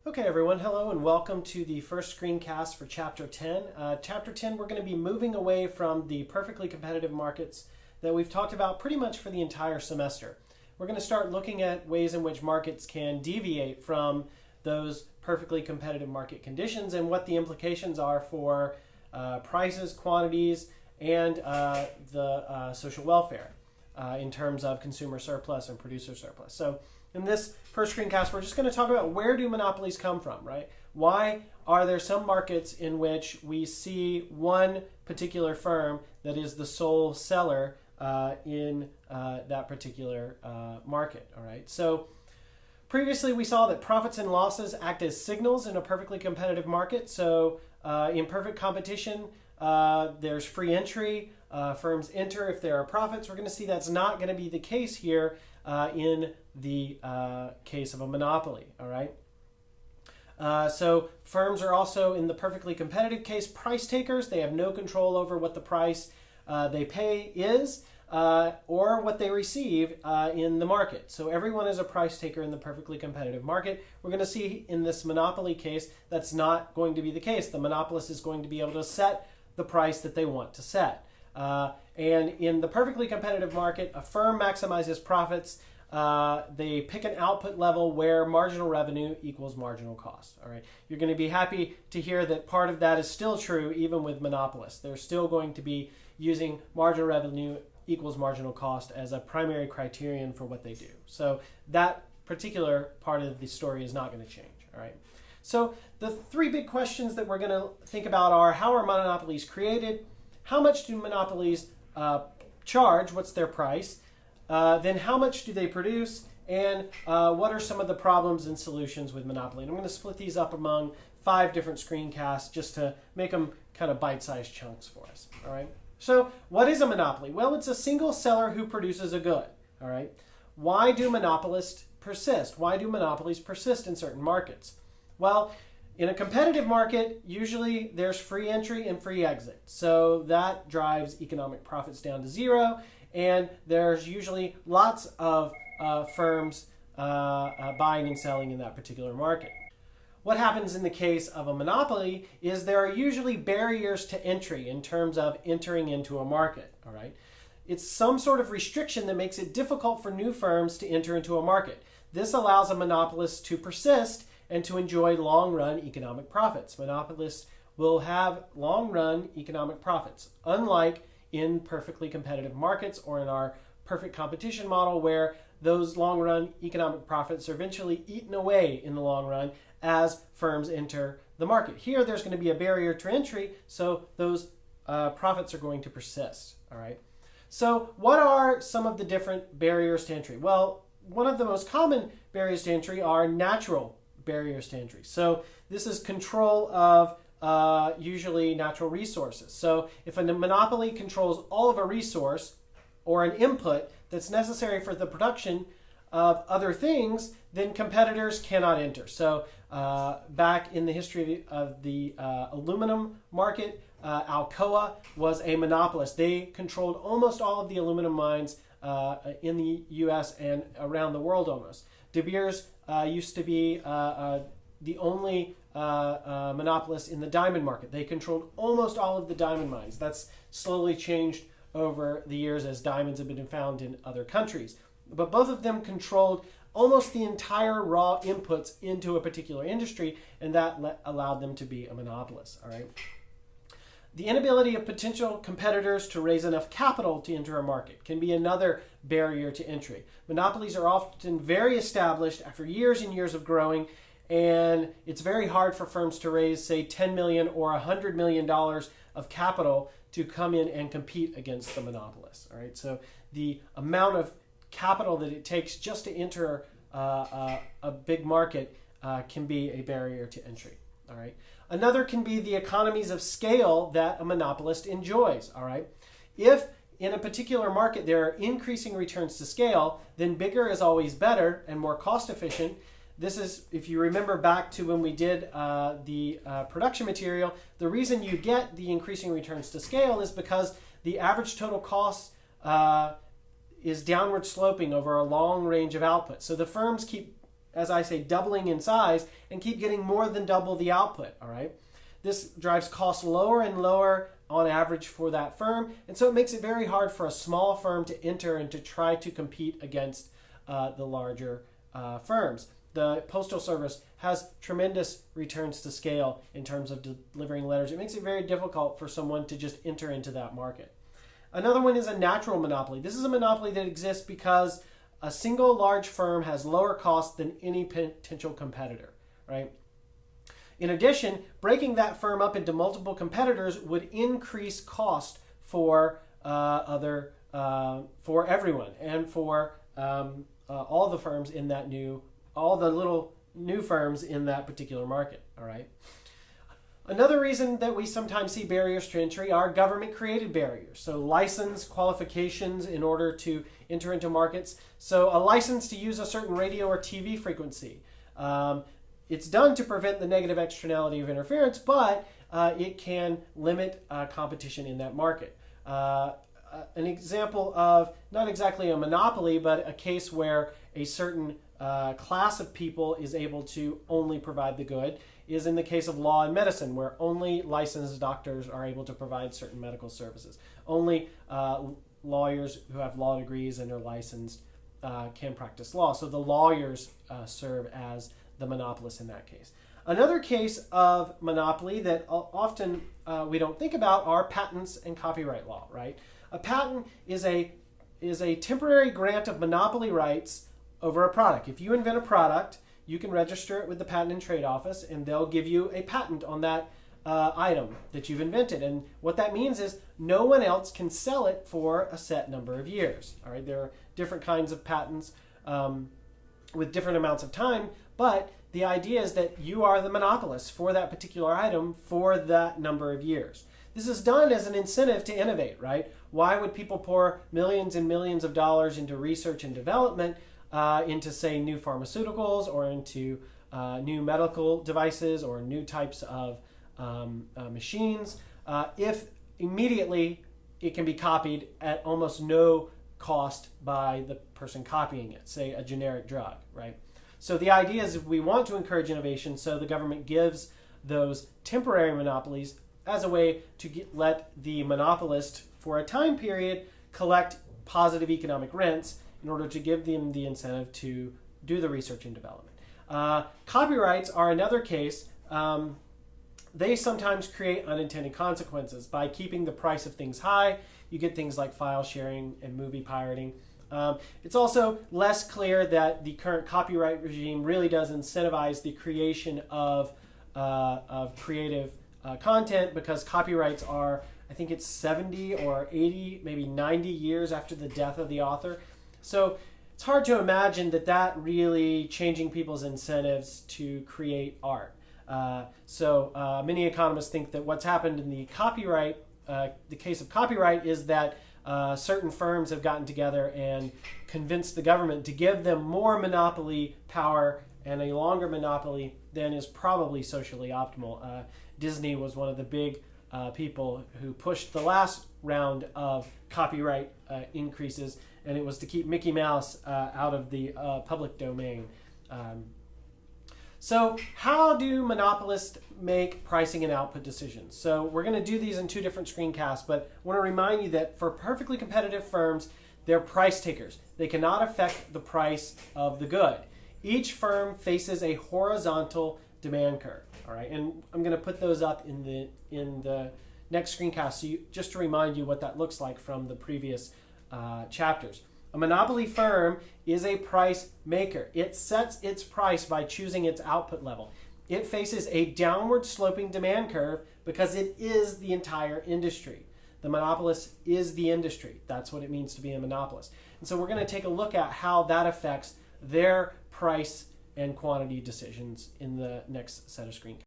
Okay everyone, hello and welcome to the first screencast for Chapter 10. Chapter 10, we're going to be moving away from the perfectly competitive markets that we've talked about pretty much for the entire semester. We're going to start looking at ways in which markets can deviate from those perfectly competitive market conditions and what the implications are for prices, quantities, and the social welfare in terms of consumer surplus and producer surplus. So in this first screencast, we're just going to talk about where do monopolies come from, right? Why are there some markets in which we see one particular firm that is the sole seller in that particular market, all right? So previously we saw that profits and losses act as signals in a perfectly competitive market. So in perfect competition, there's free entry. Firms enter if there are profits. We're going to see that's not going to be the case here in the case of a monopoly, all right? So firms are also, in the perfectly competitive case, price takers. They have no control over what the price they pay is or what they receive in the market. So everyone is a price taker in the perfectly competitive market. We're going to see in this monopoly case that's not going to be the case. The monopolist is going to be able to set the price that they want to set. And in the perfectly competitive market, a firm maximizes profits. They pick an output level where marginal revenue equals marginal cost. All right, you're going to be happy to hear that part of that is still true even with monopolists. They're still going to be using marginal revenue equals marginal cost as a primary criterion for what they do. So that particular part of the story is not going to change. All right. So the three big questions that we're going to think about are: how are monopolies created? How much do monopolies charge? What's their price? Then how much do they produce? And what are some of the problems and solutions with monopoly? And I'm going to split these up among 5 different screencasts just to make them kind of bite-sized chunks for us. All right. So what is a monopoly? Well, it's a single seller who produces a good. All right. Why do monopolists persist? Why do monopolies persist in certain markets? Well, in a competitive market, usually there's free entry and free exit. So that drives economic profits down to zero. And there's usually lots of firms buying and selling in that particular market. What happens in the case of a monopoly is there are usually barriers to entry in terms of entering into a market. All right, it's some sort of restriction that makes it difficult for new firms to enter into a market. This allows a monopolist to persist and to enjoy long-run economic profits. Monopolists will have long-run economic profits, unlike in perfectly competitive markets or in our perfect competition model, where those long-run economic profits are eventually eaten away in the long run as firms enter the market. Here, there's going to be a barrier to entry, so those profits are going to persist. All right. So what are some of the different barriers to entry? Well, one of the most common barriers to entry are natural barriers to entry. So this is control of usually natural resources. So if a monopoly controls all of a resource or an input that's necessary for the production of other things, then competitors cannot enter. So back in the history of the aluminum market, Alcoa was a monopolist. They controlled almost all of the aluminum mines in the US and around the world almost. De Beers used to be the only monopolist in the diamond market. They controlled almost all of the diamond mines. That's slowly changed over the years as diamonds have been found in other countries. But both of them controlled almost the entire raw inputs into a particular industry, and that allowed them to be a monopolist. All right. The inability of potential competitors to raise enough capital to enter a market can be another barrier to entry. Monopolies are often very established after years and years of growing, and it's very hard for firms to raise, say, $10 million or $100 million of capital to come in and compete against the monopolists. All right, so the amount of capital that it takes just to enter a big market can be a barrier to entry. All right. Another can be the economies of scale that a monopolist enjoys. All right. If in a particular market there are increasing returns to scale, then bigger is always better and more cost efficient. This is, if you remember back to when we did the production material, the reason you get the increasing returns to scale is because the average total cost is downward sloping over a long range of outputs. So the firms keep as I say, doubling in size and keep getting more than double the output, all right? This drives costs lower and lower on average for that firm, and so it makes it very hard for a small firm to enter and to try to compete against the larger firms. The Postal Service has tremendous returns to scale in terms of delivering letters. It makes it very difficult for someone to just enter into that market. Another one is a natural monopoly. This is a monopoly that exists because a single large firm has lower costs than any potential competitor, right? In addition, breaking that firm up into multiple competitors would increase cost for for everyone and for all the firms in that all the little new firms in that particular market, all right? Another reason that we sometimes see barriers to entry are government-created barriers. So license qualifications in order to enter into markets. So a license to use a certain radio or TV frequency. It's done to prevent the negative externality of interference, but it can limit competition in that market. An example of not exactly a monopoly, but a case where a certain class of people is able to only provide the good is in the case of law and medicine, where only licensed doctors are able to provide certain medical services. Only lawyers who have law degrees and are licensed can practice law. So the lawyers serve as the monopolists in that case. Another case of monopoly that often we don't think about are patents and copyright law, right? A patent is a temporary grant of monopoly rights over a product. If you invent a product, you can register it with the Patent and Trade Office, and they'll give you a patent on that item that you've invented. And what that means is no one else can sell it for a set number of years. All right, there are different kinds of patents with different amounts of time, but the idea is that you are the monopolist for that particular item for that number of years. This is done as an incentive to innovate, right? Why would people pour millions and millions of dollars into research and development, into, say, new pharmaceuticals or into new medical devices or new types of machines, if immediately it can be copied at almost no cost by the person copying it, say a generic drug, right? So the idea is we want to encourage innovation, so the government gives those temporary monopolies as a way to let the monopolist, for a time period, collect positive economic rents in order to give them the incentive to do the research and development. Copyrights are another case. They sometimes create unintended consequences. By keeping the price of things high, you get things like file sharing and movie pirating. It's also less clear that the current copyright regime really does incentivize the creation of creative content, because copyrights are, I think it's 70 or 80, maybe 90 years after the death of the author. So it's hard to imagine that really changing people's incentives to create art. Many economists think that what's happened in the case of copyright is that certain firms have gotten together and convinced the government to give them more monopoly power and a longer monopoly than is probably socially optimal. Disney was one of the big people who pushed the last round of copyright increases, and it was to keep Mickey Mouse out of the public domain. So how do monopolists make pricing and output decisions? So we're going to do these in two different screencasts, but I want to remind you that for perfectly competitive firms, they're price takers. They cannot affect the price of the good. Each firm faces a horizontal demand curve. All right, and I'm going to put those up in the next screencast, so just to remind you what that looks like from the previous chapters. A monopoly firm is a price maker. It sets its price by choosing its output level. It faces a downward sloping demand curve because it is the entire industry. The monopolist is the industry. That's what it means to be a monopolist. And so we're going to take a look at how that affects their price and quantity decisions in the next set of screencasts.